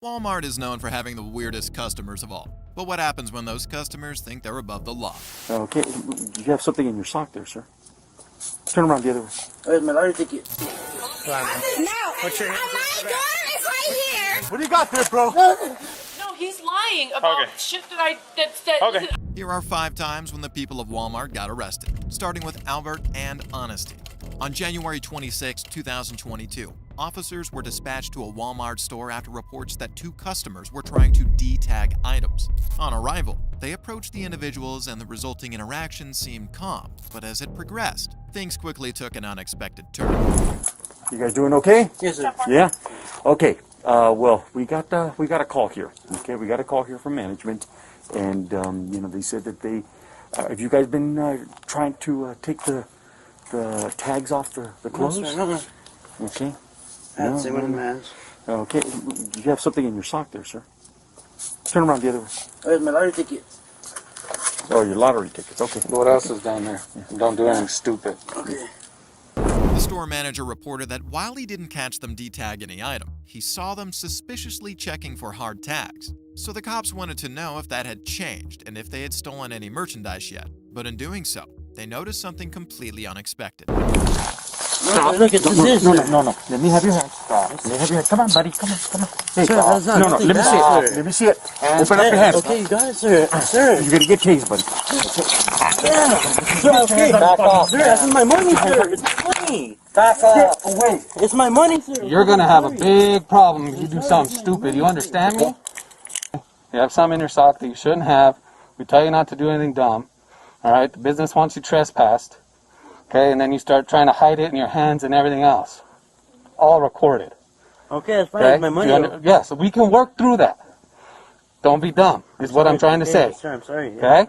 Walmart is known for having the weirdest customers of all. But what happens when those customers think they're above the law? Okay, you have something in your sock there, sir. Turn around the other way. Where's my lottery ticket? No! My door is right here! What do you got there, bro? No, he's lying about shit that Okay. Here are 5 times when the people of Walmart got arrested, starting with Albert and honesty. On January 26, 2022, officers were dispatched to a Walmart store after reports that 2 customers were trying to de-tag items. On arrival, they approached the individuals and the resulting interaction seemed calm, but as it progressed, things quickly took an unexpected turn. You guys doing okay? Yes, sir. Yeah? Okay. Well, we got a call here. Okay, we got a call here from management, and they said that they have you guys been trying to take the tags off the clothes? No, sir, no. Okay. That's one of the mans. Okay. You have something in your sock there, sir. Turn around the other way. Where's my lottery ticket? Oh, your lottery tickets. Okay. What else is down there? Don't do anything stupid. Okay. The store manager reported that while he didn't catch them de-tag any item, he saw them suspiciously checking for hard tags. So the cops wanted to know if that had changed and if they had stolen any merchandise yet. But in doing so, they noticed something completely unexpected. Stop. Look at this. No. Let me have your hand. Let me have your hand. Come on, buddy. Come on. Hey, Sir, that's not no. nothing Let me see bad, it. sir. Let me see it. Open up your hands. Okay, you got it, sir. Sir. You're gonna get tased, buddy. Yeah. Sir, okay. Back off. Sir, that's my money, sir. It's my money. Back off. Away. It's my money, sir. You're gonna have a big problem if you do something stupid. You understand me? You have something in your sock that you shouldn't have. We tell you not to do anything dumb. All right. The business wants you trespassed. Okay, and then you start trying to hide it in your hands and everything else. All recorded. Okay, that's fine. Okay? It's my money. Yeah, so we can work through that. Don't be dumb, is what I'm trying to say. Sir, I'm sorry. Okay?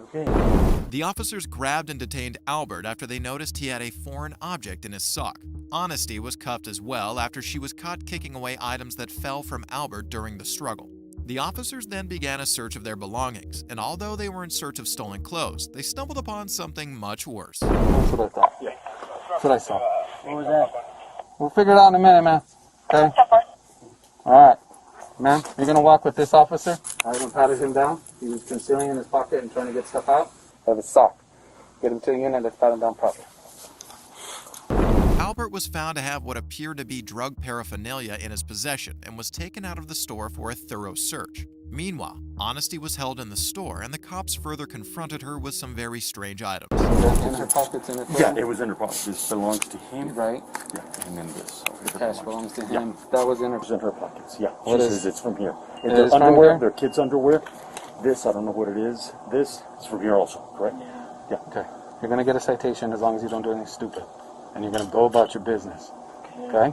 The officers grabbed and detained Albert after they noticed he had a foreign object in his sock. Honesty was cuffed as well after she was caught kicking away items that fell from Albert during the struggle. The officers then began a search of their belongings, and although they were in search of stolen clothes, they stumbled upon something much worse. That's what I thought. Yeah. That's what I saw. What was that? We'll figure it out in a minute, man. Okay? Alright. Man, you're gonna walk with this officer. I even patted him down. He was concealing in his pocket and trying to get stuff out. Have his sock. Get him to the unit, let's pat him down properly. Albert was found to have what appeared to be drug paraphernalia in his possession and was taken out of the store for a thorough search. Meanwhile, Honesty was held in the store and the cops further confronted her with some very strange items. In her pockets in her clothing? Yeah, it was in her pocket. This belongs to him. Right? Yeah, and then this. The cash belongs to him. Yeah. That was in her. It was in her pockets. Yeah. What She is- says it's from here. It Their is from underwear, here? their kids' underwear. This, I don't know what it is. This is from here also, correct? Yeah. Okay. You're gonna get a citation as long as you don't do anything stupid. And you're gonna go about your business. Okay?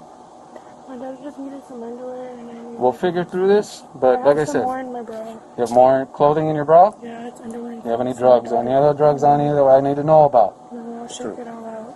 My dad just needed some underwear and I needed We'll figure through this, but like I have some said, more in my bra. you have more clothing in your bra? Yeah, it's underwear. You have any drugs? Any other drugs on you that I need to know about? No, I'll check it all out.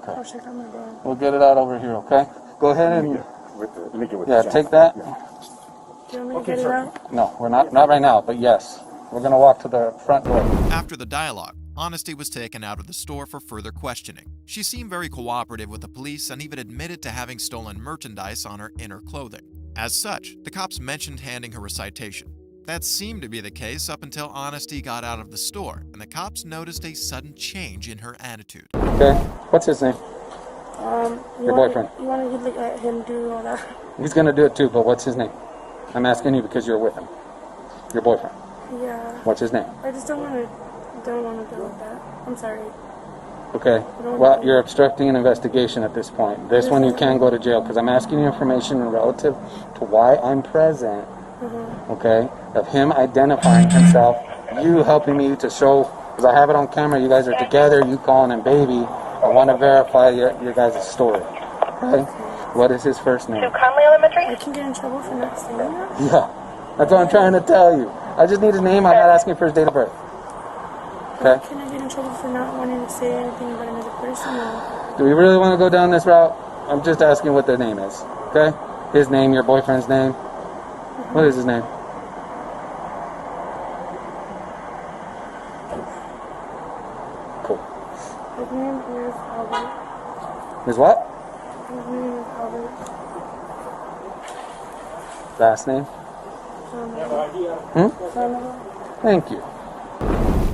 Okay. I'll check out my bra. We'll get it out over here, okay? Go ahead and Let me get with yeah, the take that. Do you want me to Okay, get it sir. out? No, we're not right now, but yes. We're gonna walk to the front door. After the dialogue, Honesty was taken out of the store for further questioning. She seemed very cooperative with the police and even admitted to having stolen merchandise on her inner clothing. As such, the cops mentioned handing her a citation. That seemed to be the case up until Honesty got out of the store and the cops noticed a sudden change in her attitude. Okay? What's his name? Your boyfriend. You want to let him do all that? He's gonna do it too, but what's his name? I'm asking you because you're with him. Your boyfriend. Yeah. What's his name? I just don't want to deal with that. I'm sorry. Okay. Well, you're obstructing an investigation at this point. This one you can go to jail because I'm asking you information relative to why I'm present. Okay? Of him identifying himself, you helping me to show, because I have it on camera, you guys are together, you calling him baby. I want to verify your guys' story. Okay? What is his first name? I can get in trouble for not saying that. Yeah. That's what I'm trying to tell you. I just need his name. I'm not asking for his date of birth. Okay? Can I get in trouble for not wanting to say anything about another person? Or... Do we really want to go down this route? I'm just asking what their name is. Okay? His name, your boyfriend's name. What is his name? Cool. His name is Albert. His what? His name is Albert. Last name? Thank you.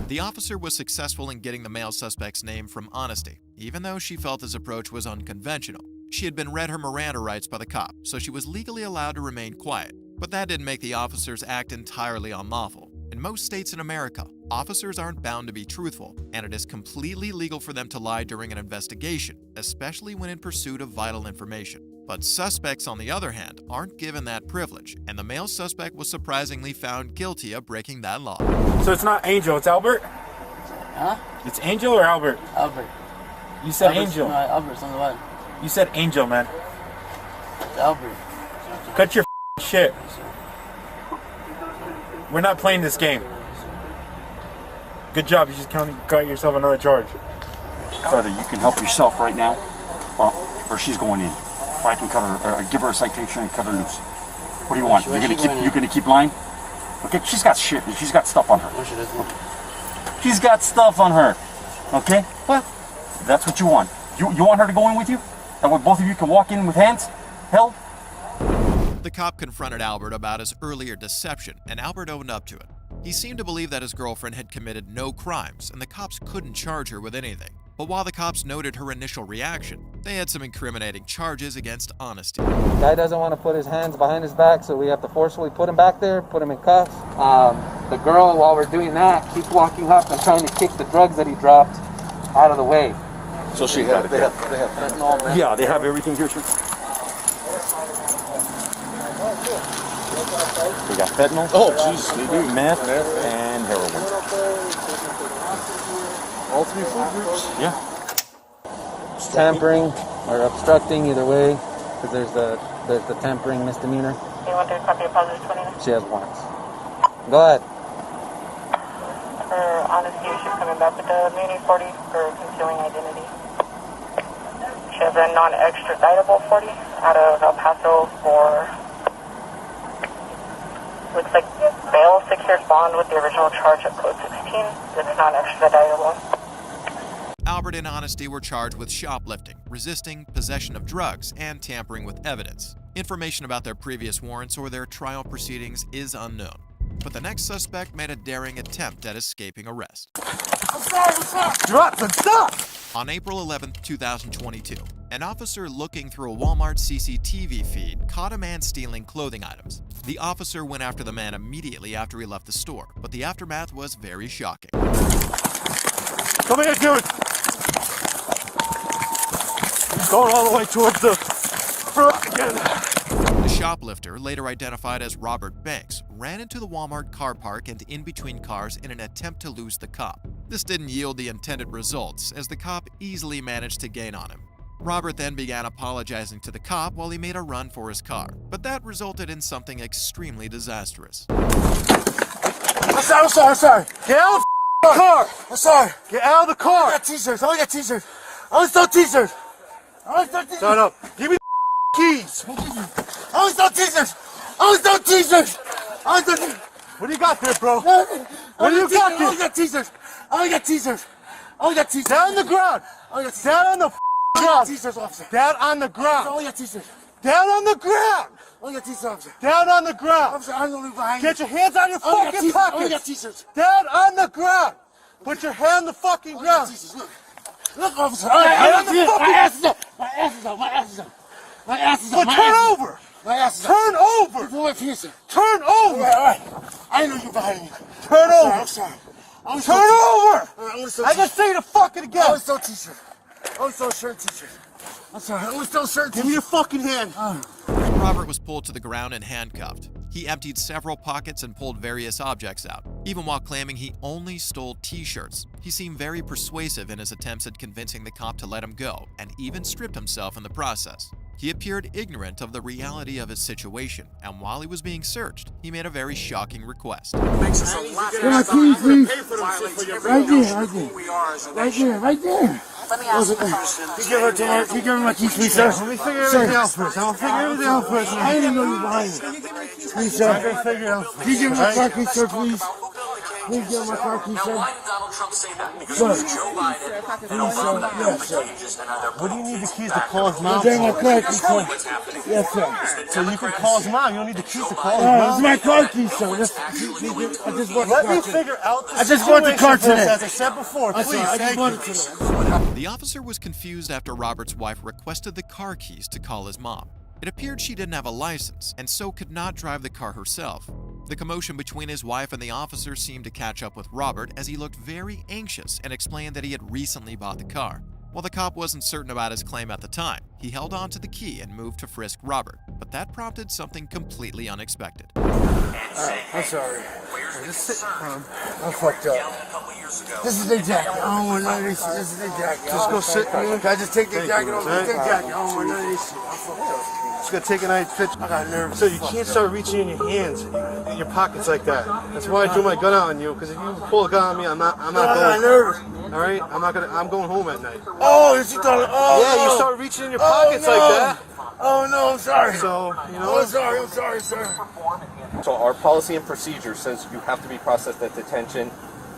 The officer was successful in getting the male suspect's name from honesty, even though she felt his approach was unconventional. She had been read her Miranda rights by the cop, so she was legally allowed to remain quiet. But that didn't make the officers act entirely unlawful. In most states in America, officers aren't bound to be truthful, and it is completely legal for them to lie during an investigation, especially when in pursuit of vital information. But suspects, on the other hand, aren't given that privilege, and the male suspect was surprisingly found guilty of breaking that law. So it's not Angel, it's Albert? Huh? It's Angel or Albert? Albert. You said Albert's, Angel. No, Albert's on the way. You said Angel, man. It's Albert. Cut your shit. We're not playing this game. Good job, you just got yourself another charge. Either you can help yourself right now, or she's going in. Or I can cut her, or give her a citation and cut her loose. What do you want? You're gonna keep lying? Okay, she's got shit. She's got stuff on her. No, she doesn't. She's got stuff on her. Okay? Well, that's what you want. You want her to go in with you? That way both of you can walk in with hands held? The cop confronted Albert about his earlier deception, and Albert owned up to it. He seemed to believe that his girlfriend had committed no crimes, and the cops couldn't charge her with anything. But while the cops noted her initial reaction, they had some incriminating charges against honesty. Guy doesn't want to put his hands behind his back, so we have to forcefully put him back there, put him in cuffs. The girl, while we're doing that, keeps walking up and trying to kick the drugs that he dropped out of the way. So she they have fentanyl, man. Yeah, they have everything here, sir. They got fentanyl. Oh, jeez, they do. Meth and heroin. All three food groups? Yeah. Tampering or obstructing, either way, because there's the tampering misdemeanor. You want to copy of positive 29? She has warrants. Go ahead. For honesty, she's coming back with the Muni 40 for concealing identity. She has a non-extraditable 40 out of El Paso for, looks like bail, 6 years bond with the original charge of code 16. It's non-extraditable. Albert and Honesty were charged with shoplifting, resisting, possession of drugs, and tampering with evidence. Information about their previous warrants or their trial proceedings is unknown. But the next suspect made a daring attempt at escaping arrest. Drop the stuff! On April 11, 2022, an officer looking through a Walmart CCTV feed caught a man stealing clothing items. The officer went after the man immediately after he left the store, but the aftermath was very shocking. Come here, dude! He's going all the way towards the front again. The shoplifter, later identified as Robert Banks, ran into the Walmart car park and in between cars in an attempt to lose the cop. This didn't yield the intended results, as the cop easily managed to gain on him. Robert then began apologizing to the cop while he made a run for his car, but that resulted in something extremely disastrous. I'm sorry. Get out of the car! I'm sorry. Get out of the car! I got t-shirts. I only got t-shirts. I only stole t-shirts. Shut up. Give me the keys. I only stole t-shirts. What do you got there, bro? What do you got there? I only got t-shirts. Down on the ground. Down on the ground. T-shirts, officer. Down on the ground. I only got t-shirts. Down on the ground. I only got t-shirts, officer. Down on the ground. Officer, I'm gonna leave behind you. Get your hands out of your fucking pockets. I only got t-shirts. Down on the ground. Put your hand on the fucking ground. Look, officer. My ass is up. My ass is up. Turn over. My ass is up. Turn over. Turn over. All right. I know you're behind me. Turn over. I'm sorry. Turn over. I can say the fucking again. I only stole t-shirt. I only stole shirt and t-shirt. I'm sorry. I only stole shirt. Give me your fucking hand. Robert was pulled to the ground and handcuffed. He emptied several pockets and pulled various objects out, even while claiming he only stole t-shirts. He seemed very persuasive in his attempts at convincing the cop to let him go, and even stripped himself in the process. He appeared ignorant of the reality of his situation, and while he was being searched, he made a very shocking request. Makes us a lot. My keys, please. Right there. Let me ask you a question. You give her my keys, please, sir. Let me figure everything out first. I didn't know you were behind me. Please, sir. Can you give me my car keys, sir, please? Please give my car keys, sir. Now, why did Donald Trump say that? Because Sir. it was Joe Biden and Obama that Yes, were sir. changes, and now they're What do you putting need the these keys to back call up. his mom? That's my car keys, what's sir. happening. Yes, sir. The So you can Democrats call his mom. You don't need the keys to call his No, mom. this is my car keys, sir. No one's This- actually I going to- just bought the Let car me today. figure out the I just bought the car situation today. first, as I said before. That's Please, all right. I just thank bought you. it today. The officer was confused after Robert's wife requested the car keys to call his mom. It appeared she didn't have a license and so could not drive the car herself. The commotion between his wife and the officer seemed to catch up with Robert as he looked very anxious and explained that he had recently bought the car. While the cop wasn't certain about his claim at the time, he held on to the key and moved to frisk Robert, but that prompted something completely unexpected. I'm sorry. I'm fucked up. This is their jacket. I don't want none of this shit. This is their jacket. Just go sit, man. Can I just take their jacket off? Take their jacket. I don't want none of this shit. I'm fucked up. Just gotta take a nice picture. I got nervous. So you can't start reaching in your hands, in your pockets like that. That's why I drew my gun out on you. Because if you pull a gun on me, I'm not I got going. nervous. All right, I'm going home at night. Oh, you thought? Oh, Yeah, no. you start reaching in your pockets no. like that. Oh no, I'm sorry. So you know. Oh, I'm sorry, sir. So our policy and procedure says you have to be processed at detention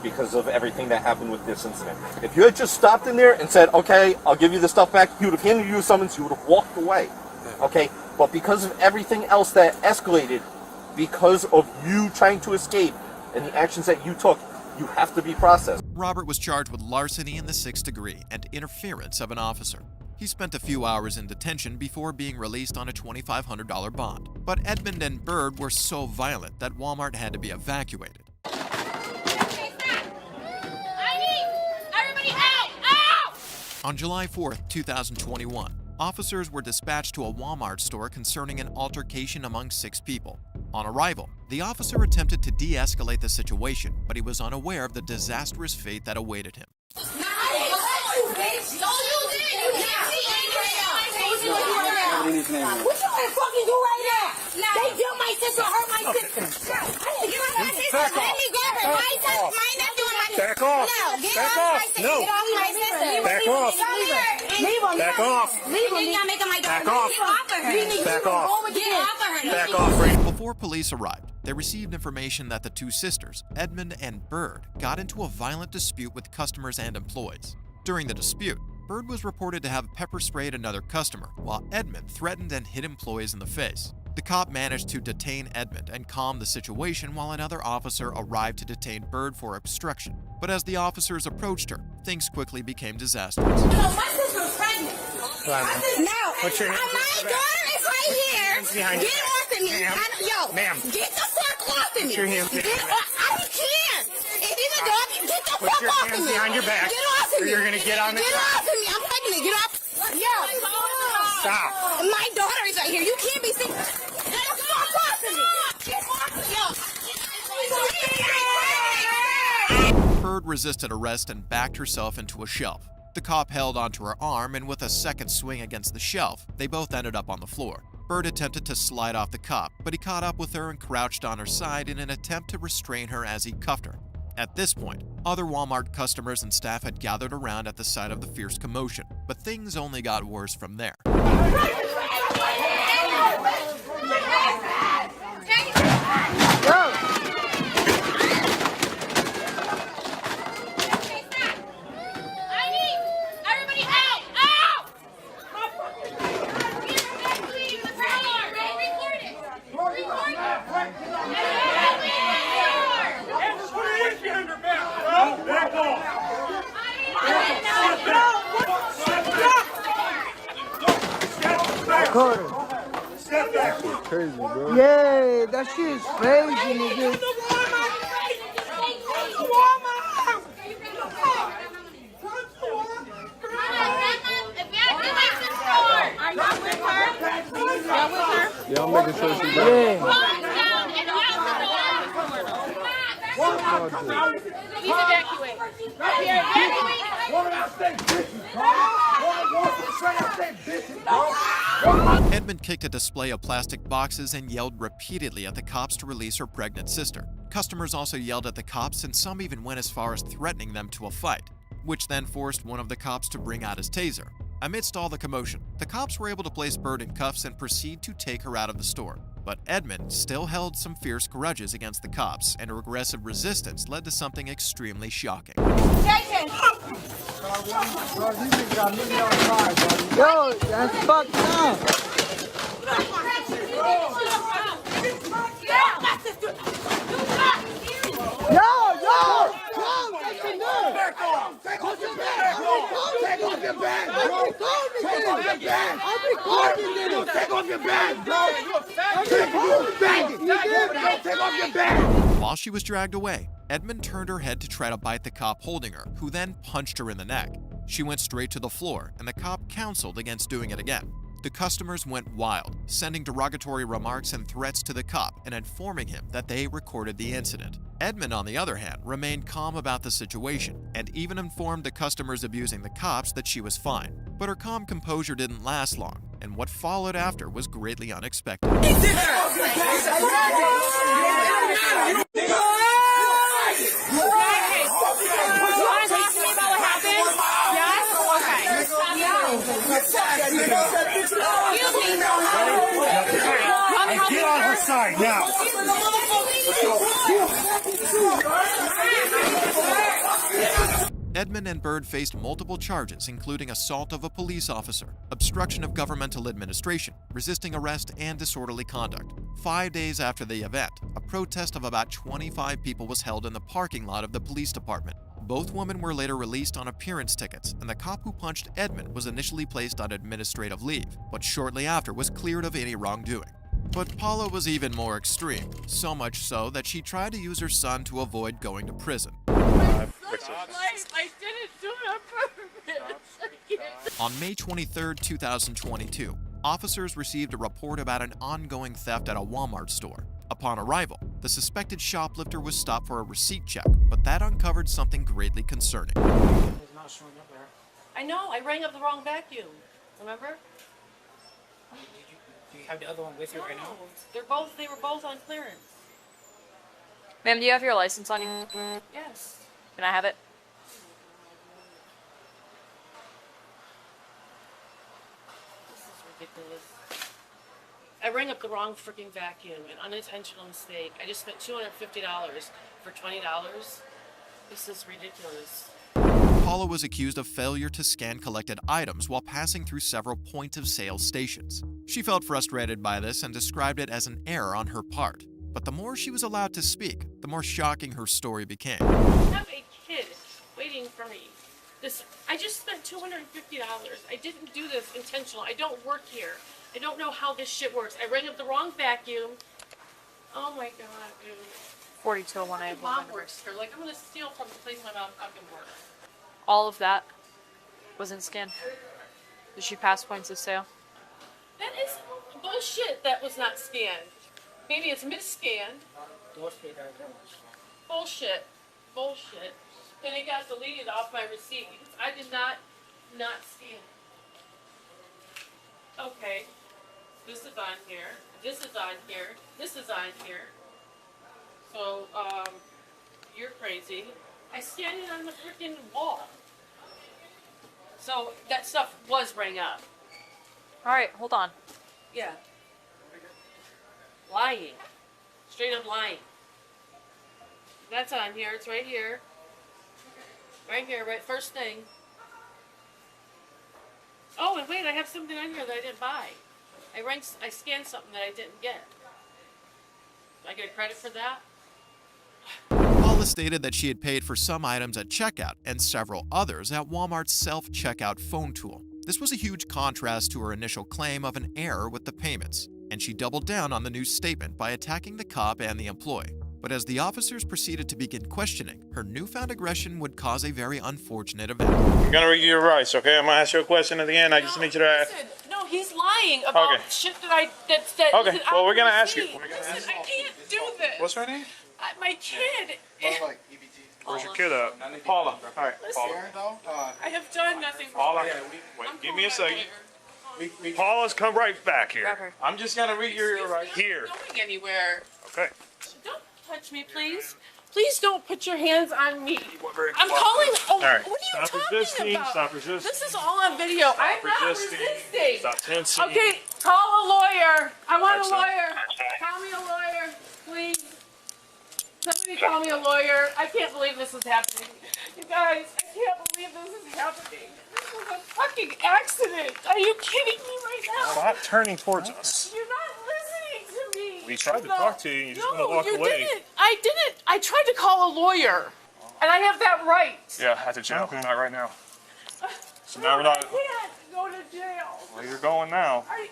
because of everything that happened with this incident. If you had just stopped in there and said, okay, I'll give you the stuff back, he would have handed you a summons, you would have walked away. Okay? But because of everything else that escalated, because of you trying to escape and the actions that you took, you have to be processed. Robert was charged with larceny in the 6th degree and interference of an officer. He spent a few hours in detention before being released on a $2,500 bond. But Edmund and Bird were so violent that Walmart had to be evacuated. Everybody out! Out! On July 4th, 2021, officers were dispatched to a Walmart store concerning an altercation among 6 people. On arrival, the officer attempted to de-escalate the situation, but he was unaware of the disastrous fate that awaited him. What you gonna fucking do right now? They killed my sister, hurt my sister. Get off my sister. Let me grab her. Mine not doing my Back off. No, get Back off off. my sister. No. Get off my sister. Back off. Leave him. Back off. Leave him. You're making my daughter. Back off. Get off of her. Back off. Get off of her. Back off, Frank. Before police arrived, they received information that the 2 sisters, Edmund and Bird, got into a violent dispute with customers and employees. During the dispute, Bird was reported to have pepper sprayed another customer, while Edmund threatened and hit employees in the face. The cop managed to detain Edmund and calm the situation while another officer arrived to detain Bird for obstruction. But as the officers approached her, things quickly became disastrous. No, my sister's pregnant. No, Put your hands my daughter is right here. behind Get your off of me. Yo, Ma'am. get the fuck off of me. your hands Get off. I can't. It is a dog. Get the Put fuck your off hands of me. behind your back, Get off of or me. you're gonna get on the Get off of me. I'm pregnant. Get off. Yo. Stop. My daughter is right here. You can't be sick. Get the fuck off of me. Get off. Yo. Bird resisted arrest and backed herself into a shelf. The cop held onto her arm, and with a second swing against the shelf, they both ended up on the floor. Bird attempted to slide off the cop, but he caught up with her and crouched on her side in an attempt to restrain her as he cuffed her. At this point, other Walmart customers and staff had gathered around at the site of the fierce commotion, but things only got worse from there. Everybody out! Out! Crazy, bro. Yeah, that shit is crazy, nigga. Yeah, I'm making sure she's Yeah. Please evacuate. We are evacuating. Edmund kicked a display of plastic boxes and yelled repeatedly at the cops to release her pregnant sister. Customers also yelled at the cops, and some even went as far as threatening them to a fight, which then forced one of the cops to bring out his taser. Amidst all the commotion, the cops were able to place Bird in cuffs and proceed to take her out of the store. But Edmund still held some fierce grudges against the cops, and her aggressive resistance led to something extremely shocking. Jason! Yo, that's fucked up. While she was dragged away, Edmund turned her head to try to bite the cop holding her, who then punched her in the neck. She went straight to the floor, and the cop counseled against doing it again. The customers went wild, sending derogatory remarks and threats to the cop and informing him that they recorded the incident. Edmund, on the other hand, remained calm about the situation and even informed the customers abusing the cops that she was fine. But her calm composure didn't last long, and what followed after was greatly unexpected. Get on her side now. Edmund and Bird faced multiple charges, including assault of a police officer, obstruction of governmental administration, resisting arrest, and disorderly conduct. 5 days after the event, a protest of about 25 people was held in the parking lot of the police department. Both women were later released on appearance tickets, and the cop who punched Edmund was initially placed on administrative leave, but shortly after was cleared of any wrongdoing. But Paula was even more extreme, so much so that she tried to use her son to avoid going to prison. I didn't do it on purpose. On May 23, 2022, officers received a report about an ongoing theft at a Walmart store. Upon arrival, the suspected shoplifter was stopped for a receipt check, but that uncovered something greatly concerning. I know, I rang up the wrong vacuum. Remember? Do you have the other one with you right now? They were both on clearance. Ma'am, do you have your license on you? Yes. Can I have it? This is ridiculous. I rang up the wrong freaking vacuum, an unintentional mistake. I just spent $250 for $20. This is ridiculous. Paula was accused of failure to scan collected items while passing through several point-of-sale stations. She felt frustrated by this and described it as an error on her part. But the more she was allowed to speak, the more shocking her story became. I have a kid waiting for me. I just spent $250. I didn't do this intentional. I don't work here. I don't know how this shit works. I rang up the wrong vacuum. Oh my god, dude. 4201 I have Mom one. works here. Like, I'm gonna steal from the place my mom fucking works. All of that wasn't scanned. Did she pass points of sale? That is bullshit that was not scanned. Maybe it's mis-scanned. Bullshit. Bullshit. And it got deleted off my receipt because I did not scan. Okay. This is on here. This is on here. This is on here. So, you're crazy. I scanned it on the freaking wall. So, that stuff was rang up. Alright, hold on. Yeah. Lying. Straight up lying. That's on here. It's right here. Right here, right first thing. Oh, and wait, I have something on here that I didn't buy. I scanned something that I didn't get. Do I get credit for that? Paula stated that she had paid for some items at checkout and several others at Walmart's self-checkout phone tool. This was a huge contrast to her initial claim of an error with the payments, and she doubled down on the new statement by attacking the cop and the employee. But as the officers proceeded to begin questioning, her newfound aggression would cause a very unfortunate event. I'm gonna read you your rights, okay? I'm gonna ask you a question at the end. I just need you to ask. Listen, no, he's lying about shit that that Okay, well, we're gonna ask you. Listen, I can't do this. What's her name? My kid. Where's your kid at? Paula. All right, Listen, Paula. I have done nothing wrong. Paula, wait, give me a second. Paula's come right back here. I'm just gonna read your right here. I'm not going anywhere. Okay. Don't touch me, please. Please don't put your hands on me. I'm calling. Oh, all right. What are you Stop resisting. talking about? Stop resisting. This is all on video. I'm not resisting. Stop tensing. Okay, Call a lawyer. I want a lawyer. Call me a lawyer, please. Somebody call me a lawyer. I can't believe this is happening. You guys, I can't believe this is happening. This was a fucking accident. Are you kidding me right now? Stop turning towards us. You're not listening to me. We tried to talk to you and you just want to walk you away. didn't. I didn't. I tried to call a lawyer. And I have that right. Yeah, at the jail. Not right now. So now we're not. I can't go to jail. Well, you're going now. I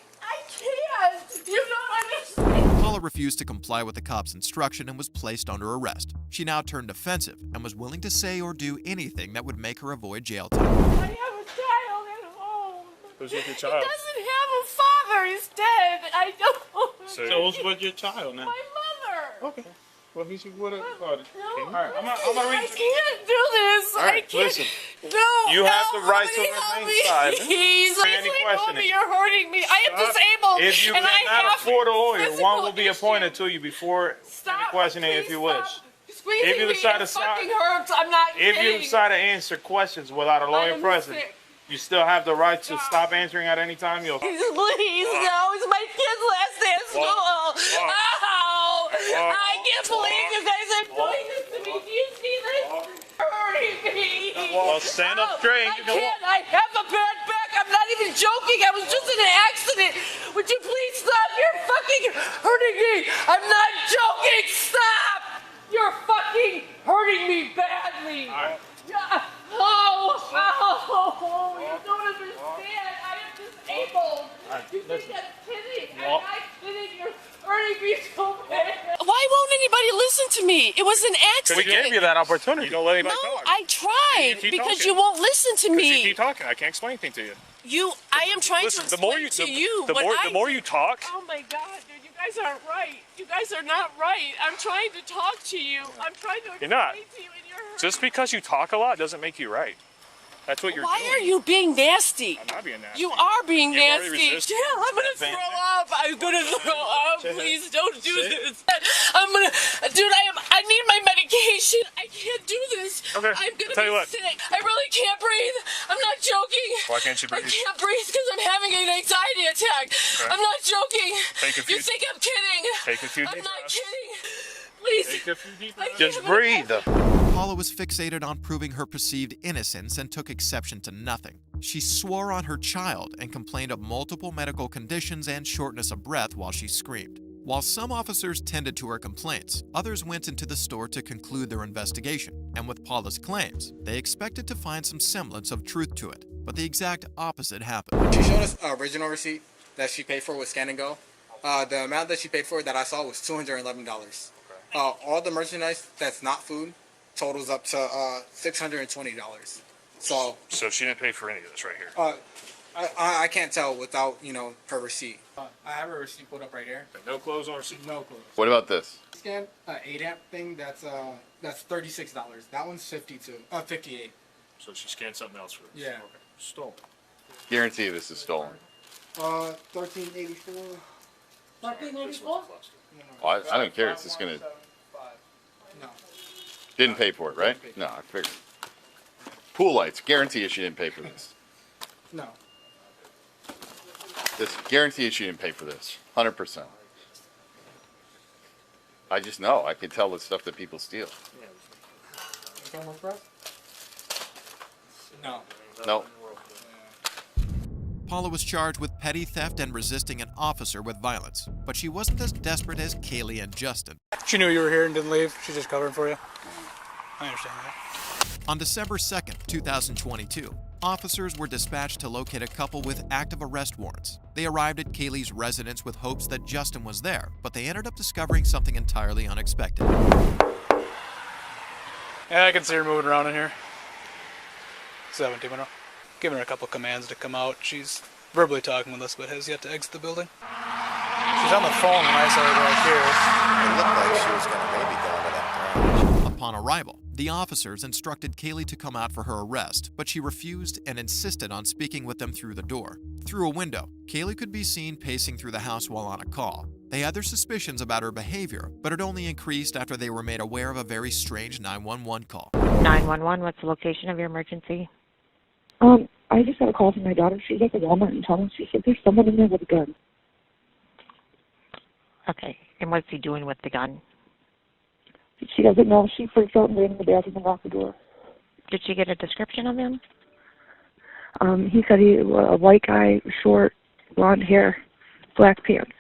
can't. You don't understand. Paula refused to comply with the cop's instruction and was placed under arrest. She now turned defensive and was willing to say or do anything that would make her avoid jail time. I have a child at home. Who's with your He child? doesn't have a father. He's dead. I don't. So who's with your child now? My mother. Okay. Well, he's what about it? No, All right, I'm gonna read. I can't do this. All right, I can't. listen. No. You have the right to help remain me. silent. Please, Any please, questioning. you're hurting me. I am Stop. disabled. If you and I cannot have afford a lawyer, physical one will be issues. appointed to you before any questioning if you wish. Squeezing If you me, decide it to stop, fucking hurts. I'm not if kidding. you decide to answer questions without a lawyer I'm present, sick. you still have the right to stop answering at any time. You'll. Please, no. It's my kid's last day of school. Ow! I can't believe you guys are doing this to me. Do you see this? Hurting me. Well, stand up straight. I can't. I have a bad back. I'm not even joking. I was just in an accident. Would you please stop? You're fucking hurting me. I'm not joking. Stop. You're fucking hurting me badly. All right. Oh, you don't understand. I am disabled. You think I'm kidding? I'm not kidding. You're hurting me so bad. Why won't anybody listen to me? It was an accident. We gave you that opportunity. You don't let anybody No, talk. I tried keep because talking. you won't listen to Because you me. keep talking. I can't explain anything to you. I am trying Listen, to explain to you. the more you talk. Oh my God, dude, you guys aren't right. You guys are not right. I'm trying to talk to you. I'm trying to explain You're not. to you, and you're hurting. Just because you talk a lot doesn't make you right. That's what you're Why doing. are you being nasty? I'm not being nasty. You are being You've already nasty. resisted. Yeah, I'm gonna throw up. I'm gonna throw up. Please don't do this. I'm gonna, dude. I need my medication. I can't do this. Okay. I'm gonna Tell you be what. sick. I really can't breathe. I'm not joking. Why can't you breathe? I can't breathe because I'm having an anxiety attack. Okay. I'm not joking. Take a few- You think I'm kidding? Take a few I'm deep not breaths. kidding. Please. Take a few deep I breaths. can't Just have an breathe. attack. Paula was fixated on proving her perceived innocence and took exception to nothing. She swore on her child and complained of multiple medical conditions and shortness of breath while she screamed. While some officers tended to her complaints, others went into the store to conclude their investigation, and with Paula's claims, they expected to find some semblance of truth to it. But the exact opposite happened. She showed us an original receipt that she paid for with Scan and Go. The amount that she paid for that I saw was $211. All the merchandise that's not food totals up to $620. So she didn't pay for any of this right here. I can't tell without her receipt. I have her receipt put up right here. No clothes on receipt. No clothes. What about this? Scan 8-amp thing. That's $36. That one's 58. So she scanned something else for this. Yeah. Okay. Stolen. Guarantee this is stolen. 1384. 1384. I don't care. It's just gonna. No. Didn't pay for it, right? No, I figured. Pool lights. Guarantee you she didn't pay for this. No. This guarantee you she didn't pay for this. 100%. I just know. I can tell the stuff that people steal. No. No. Paula was charged with petty theft and resisting an officer with violence, but she wasn't as desperate as Kaylee and Justin. She knew you were here and didn't leave. She's just covering for you. I understand that. On December 2nd, 2022, officers were dispatched to locate a couple with active arrest warrants. They arrived at Kaylee's residence with hopes that Justin was there, but they ended up discovering something entirely unexpected. Yeah, I can see her moving around in here. 17 minutes. Giving her a couple commands to come out. She's verbally talking with us, but has yet to exit the building. She's on the phone when I saw her right here. It looked like she was going to maybe go into that direction. Upon arrival, the officers instructed Kaylee to come out for her arrest, but she refused and insisted on speaking with them through the door. Through a window, Kaylee could be seen pacing through the house while on a call. They had their suspicions about her behavior, but it only increased after they were made aware of a very strange 911 call. 911, what's the location of your emergency? I just got a call from my daughter. She's at the Walmart in town. She said there's someone in there with a gun. Okay. And what's he doing with the gun? She doesn't know. She freaks out and ran in the bathroom and locked the door. Did she get a description of him? He said he was a white guy, short, blonde hair, black pants.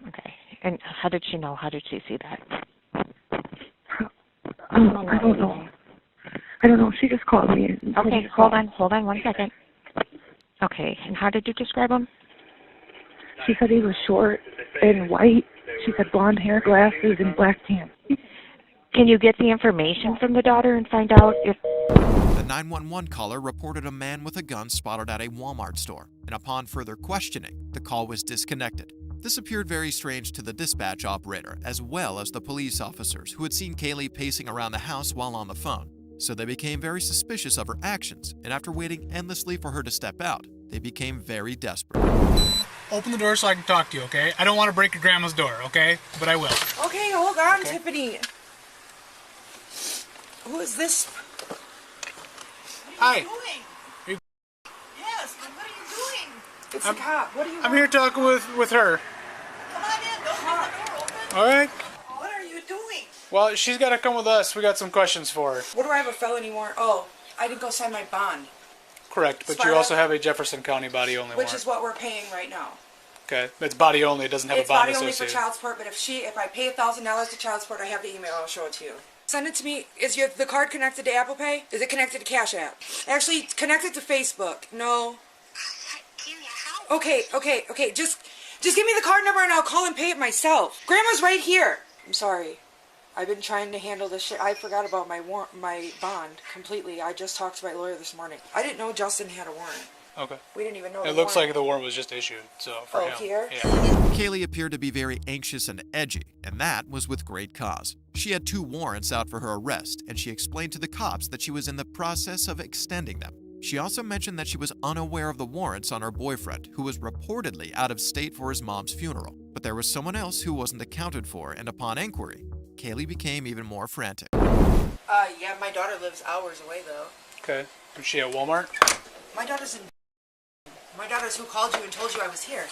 Okay. And how did she know? How did she see that? I don't know. I don't know. She just called me. Okay, hold on 1 second. Okay, and how did you describe him? She said he was short and white. She said blonde hair, glasses, and black pants. Can you get the information from the daughter and find out if... The 911 caller reported a man with a gun spotted at a Walmart store, and upon further questioning, the call was disconnected. This appeared very strange to the dispatch operator, as well as the police officers who had seen Kaylee pacing around the house while on the phone. So they became very suspicious of her actions, and after waiting endlessly for her to step out, they became very desperate. Open the door so I can talk to you, okay? I don't want to break your grandma's door, okay? But I will. Okay, hold on, Tiffany. Who is this? Hi. Yes, but what are you doing? It's a cop. What are you I'm here talking with her. Come on in. Don't leave the door open. All right. What are you doing? Well, she's got to come with us. We got some questions for her. What do I have a felony warrant? Oh, I didn't go sign my bond. Correct, but Sparta? you also have a Jefferson County body only Which warrant. is what we're paying right now. Okay, it's body only. It doesn't have It's a bond body only for associated. child support, but if I pay $1,000 to child support, I have the email. I'll show it to you. Send it to me. Is the card connected to Apple Pay? Is it connected to Cash App? Actually, connect it to Facebook. No. Okay. Just give me the card number and I'll call and pay it myself. Grandma's right here. I'm sorry. I've been trying to handle this shit. I forgot about my bond completely. I just talked to my lawyer this morning. I didn't know Justin had a warrant. Okay. We didn't even know. It looks like the warrant was just issued, so for him. Here? Yeah. Kaylee appeared to be very anxious and edgy, and that was with great cause. She had 2 warrants out for her arrest, and she explained to the cops that she was in the process of extending them. She also mentioned that she was unaware of the warrants on her boyfriend, who was reportedly out of state for his mom's funeral. But there was someone else who wasn't accounted for, and upon inquiry, Kaylee became even more frantic. Yeah, my daughter lives hours away, though. Okay. Was she at Walmart? My daughter's in... My daughter's who called you and told you I was here.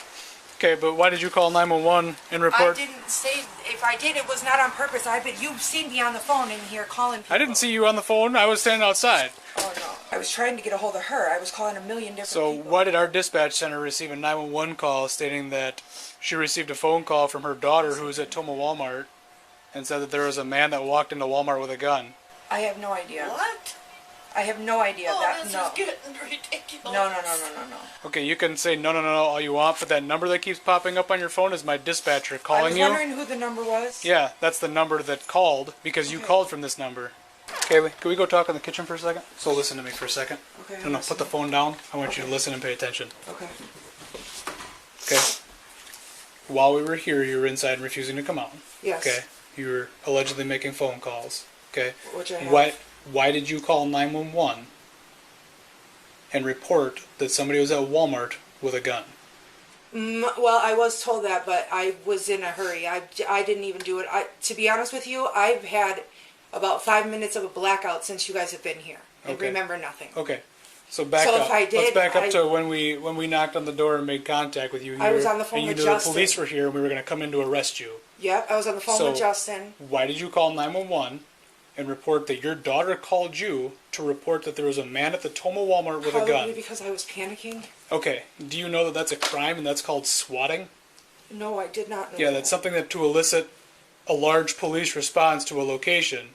Okay, but why did you call 911 and report? I didn't say... If I did, it was not on purpose. You've seen me on the phone in here calling people. I didn't see you on the phone. I was standing outside. Oh, no. I was trying to get a hold of her. I was calling a million different people. So why did our dispatch center receive a 911 call stating that she received a phone call from her daughter who was at Toma Walmart and said that there was a man that walked into Walmart with a gun? I have no idea. What? I have no idea. Oh, this is getting ridiculous. No. Okay, you can say no all you want, but that number that keeps popping up on your phone is my dispatcher calling you. I was wondering who the number was. Yeah, that's the number that called because you called from this number. Kaylee, can we go talk in the kitchen for a second? So listen to me for a second. Okay. No, put the phone down. I want you to listen and pay attention. Okay. Okay. While we were here, you were inside and refusing to come out. Yes. Okay. You were allegedly making phone calls. Okay. Which I have. Why did you call 911 and report that somebody was at Walmart with a gun? Well, I was told that, but I was in a hurry. I didn't even do it. To be honest with you, I've had about 5 minutes of a blackout since you guys have been here and remember nothing. Okay. So back up. If I did, let's back up to when we knocked on the door and made contact with you. I was on the phone with Justin. And you knew Justin. the police were here and we were going to come in to arrest you. Yep, I was on the phone with Justin. Why did you call 911 and report that your daughter called you to report that there was a man at the Toma Walmart with a gun? Probably because I was panicking. Okay. Do you know that that's a crime and that's called swatting? No, I did not know. Yeah, that's something that to elicit a large police response to a location.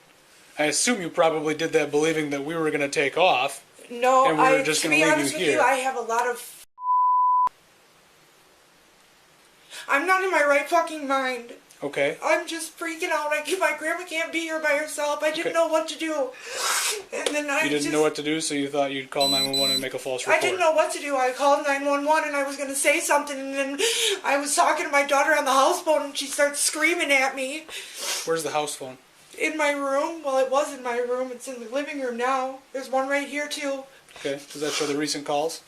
I assume you probably did that believing that we were going to take off. No, and we were just to going be to leave honest you with here. you, I have a lot of... I'm not in my right fucking mind. Okay. I'm just freaking out. My grandma can't be here by herself. I didn't know what to do. And then You didn't know what to do, so you thought you'd call 911 and make a false report. I didn't know what to do. I called 911 and I was going to say something, and then I was talking to my daughter on the house phone and she starts screaming at me. Where's the house phone? In my room. Well, it was in my room. It's in the living room now. There's one right here too. Okay. Does that show the recent calls?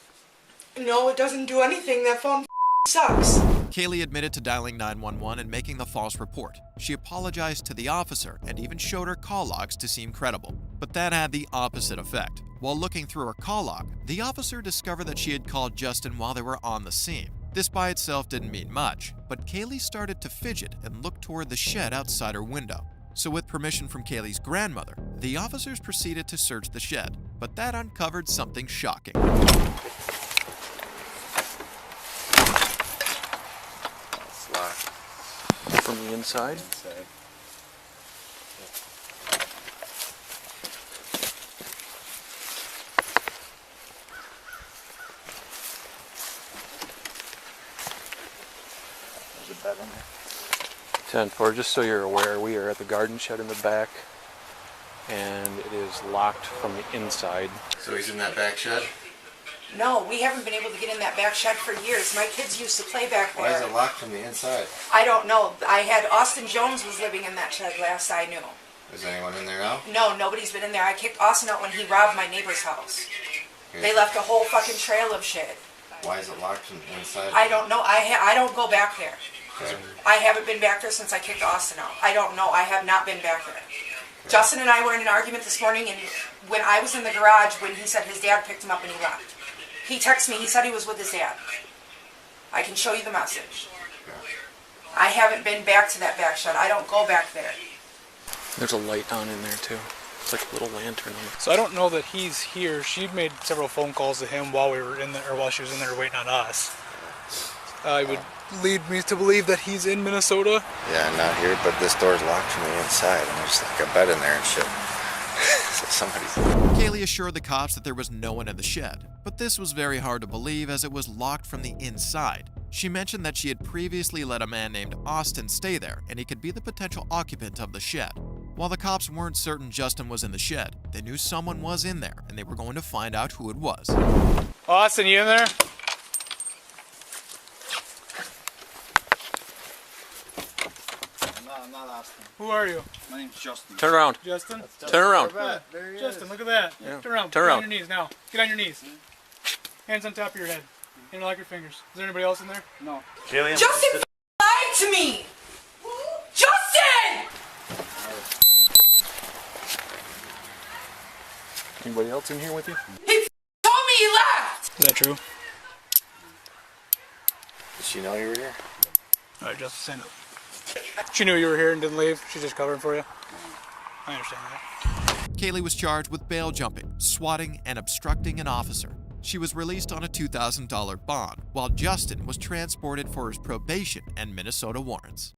No, it doesn't do anything. That phone sucks. Kaylee admitted to dialing 911 and making the false report. She apologized to the officer and even showed her call logs to seem credible. But that had the opposite effect. While looking through her call log, the officer discovered that she had called Justin while they were on the scene. This by itself didn't mean much, but Kaylee started to fidget and look toward the shed outside her window. So with permission from Kaylee's grandmother, the officers proceeded to search the shed, but that uncovered something shocking. It's locked. From the inside? There's a bed in there. 10-4, just so you're aware, we are at the garden shed in the back, and it is locked from the inside. So he's in that back shed? No, we haven't been able to get in that back shed for years. My kids used to play back there. Why is it locked from the inside? I don't know. I had Austin Jones was living in that shed last I knew. Is anyone in there now? No, nobody's been in there. I kicked Austin out when he robbed my neighbor's house. They left a whole fucking trail of shit. Why is it locked from the inside? I don't know. I don't go back there. Okay. I haven't been back there since I kicked Austin out. I don't know. I have not been back there. Okay. Justin and I were in an argument this morning, and when I was in the garage, when he said his dad picked him up and he left, he texted me. He said he was with his dad. I can show you the message. Okay. I haven't been back to that back shed. I don't go back there. There's a light on in there too. It's like a little lantern on it. So I don't know that he's here. She made several phone calls to him while we were in there, or while she was in there waiting on us. I would lead me to believe that he's in Minnesota. Yeah, not here, but this door's locked from the inside, and there's like a bed in there and shit. So somebody's... Kaylee assured the cops that there was no one in the shed, but this was very hard to believe as it was locked from the inside. She mentioned that she had previously let a man named Austin stay there, and he could be the potential occupant of the shed. While the cops weren't certain Justin was in the shed, they knew someone was in there, and they were going to find out who it was. Austin, you in there? I'm not Austin. Who are you? My name's Justin. Turn around. Justin? Turn around. There he Justin, is. look at that. Yeah. Turn around. Turn Get around. on your knees now. Get on your knees. Hands on top of your head. Interlock your fingers. Is there anybody else in there? No. Justin lied to me! Justin! Anybody else in here with you? He told me he left! Is that true? Did she know you were here? Alright, Justin, stand up. She knew you were here and didn't leave. She's just covering for you. I understand that. Kaylee was charged with bail jumping, swatting, and obstructing an officer. She was released on a $2,000 bond, while Justin was transported for his probation and Minnesota warrants.